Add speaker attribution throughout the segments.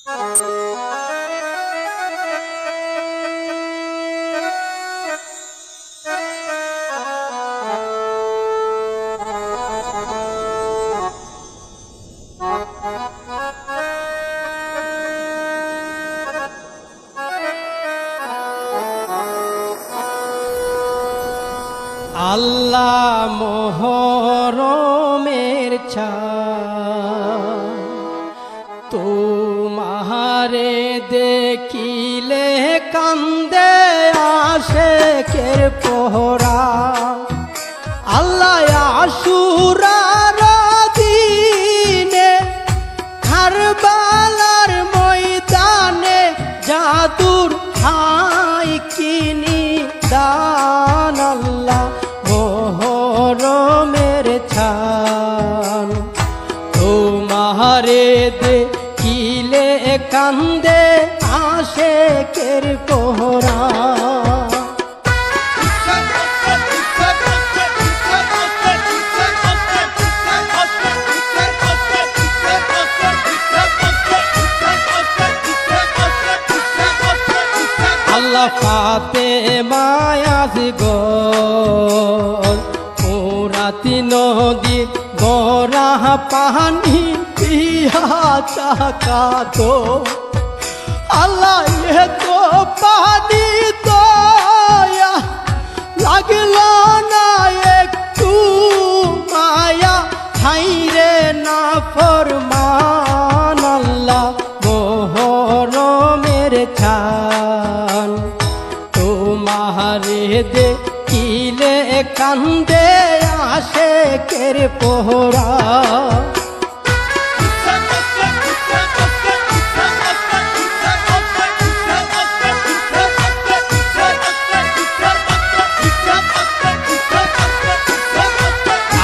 Speaker 1: আল্লাহ মোহরমের চাঁদ তোমারে দেখিলে কান্দে আশেকের পোহরা। আল্লাহ আশুরার দিনে কারবালার ময়দানে জাদুর ঠাই কিনি দান। আল্লাহ মোহরমের চাঁদ তোমারে দেখিলে কান্দে আশেকের পোহরা। আল্লাহ ফাতেমা আসগর পুরাতি নদীর গড়া পানি পিয়া চাকাতো। আল্লাহ এ তো পানি দয়া লাগল না একটু মায়া হাইরে না ফরমান। আল্লাহ মোহরমের চাঁদ তোমারে দেখিলে কান্দে আশেকের পোহরা।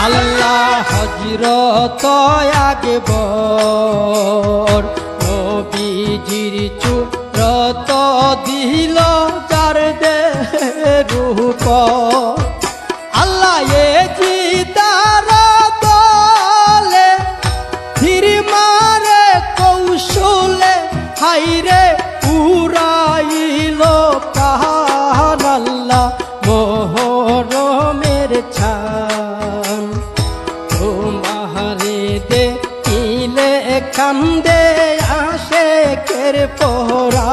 Speaker 1: আল্লাহ হযরত আকবর নবীজির চূড়ত দিল যার রূপ। আল্লাহ এ জিদার দলে ধীর মারে কৌশলে হাইরে উড়াইল প্রাণ। আল্লাহ মোহরমের চাঁদ তোমারে দেখিলে কান্দে আশেকের পোহরা।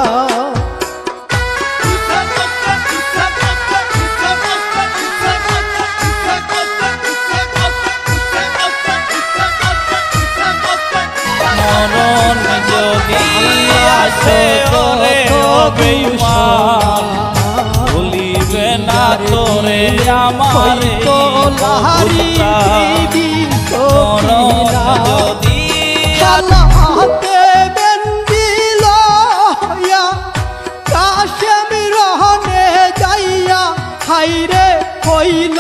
Speaker 2: মরণ যদি আসে ওরে বেঈমান ভুলিবে না তোরে আমারে মরণ যদি
Speaker 1: হাতে বেন্দিল কাশেম রহনে যাইয়া হাইরে হইল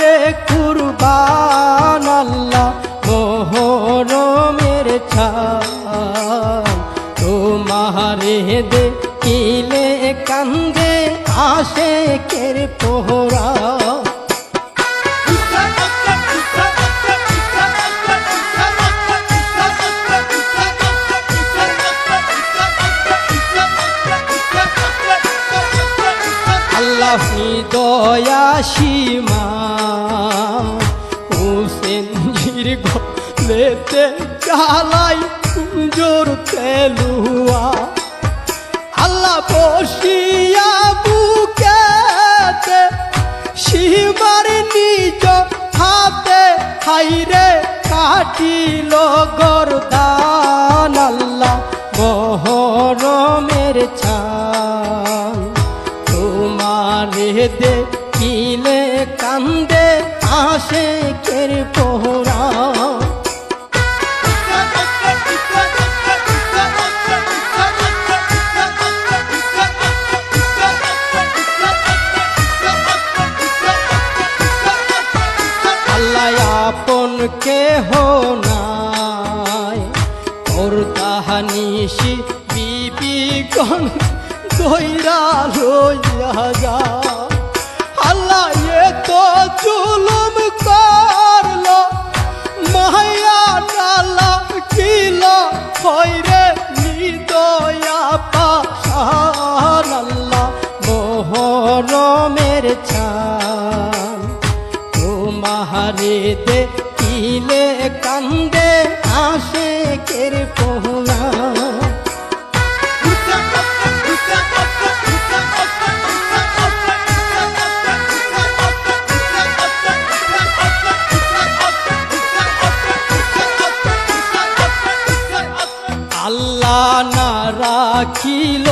Speaker 1: রে কুরবান। আল্লাহ মোহরমের চাঁদ তোমারে দেখিলে কান্দে আশেকের পোহরা। আল্লাহ দয়া সীমা হুসেন জির গলেতে চালাই কুঞ্জর তেলুয়া। আল্লাহ বসিয়া বুকেতে সীমার নিজ হাতে হাইরে কাটিল গরদান। আল্লাহ মোহরমের চাঁদ তোমারে দেখিলে কান্দে আশেকের পোহরা। আল্লাহ আপন কেহ নাই ওর তাহানিশি বিবি গণ ধৈরা লইয়া যা। আল্লাহ এ তো জুলুম করলো মায়া ডালা কিল হইরে নিদ আল্লাহ না রাখিল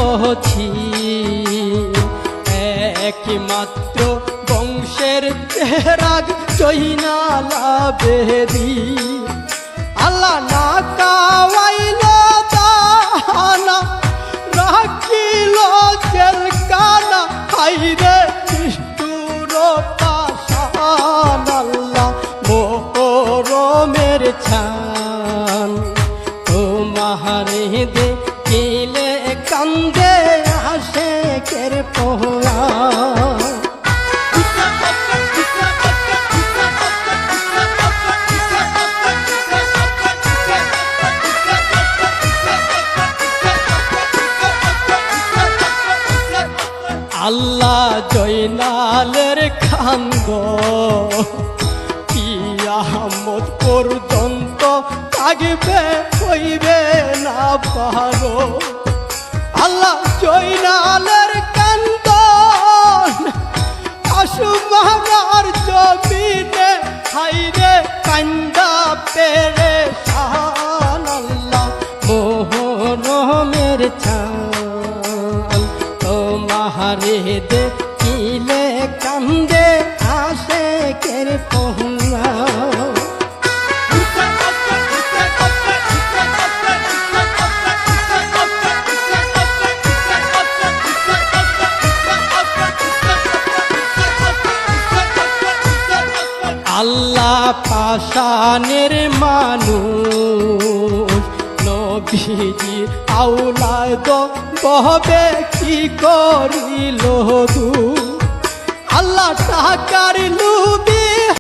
Speaker 1: একমাত্র বংশের চেরাগ চৈনালা বেরি আল্লাহ না কাওয়াইল দানা রাখিল জেলখানা হাইরে নিষ্ঠুর পাষাণ আল্লাহ মোহরমের ছান তোমারে দেখিলে কান্দে আশেকের পোয়া আল্লাহ জয়নালের খান্দ কিয়ামত পর্যন্ত থাকবে হইবে না পারো আল্লাহ জয়নালের কান্দ আসমানার জমিনে হাইরে কান্দা পেরেশান আল্লাহ মোহরমের ছান তোমারে দেখিলে কান্দে আশেকের পোয়া আল্লাহ পাষাণের মানুষ নবীজি আওলাদ বহবে কি করিল দু আল্লাহ টাকার লুবি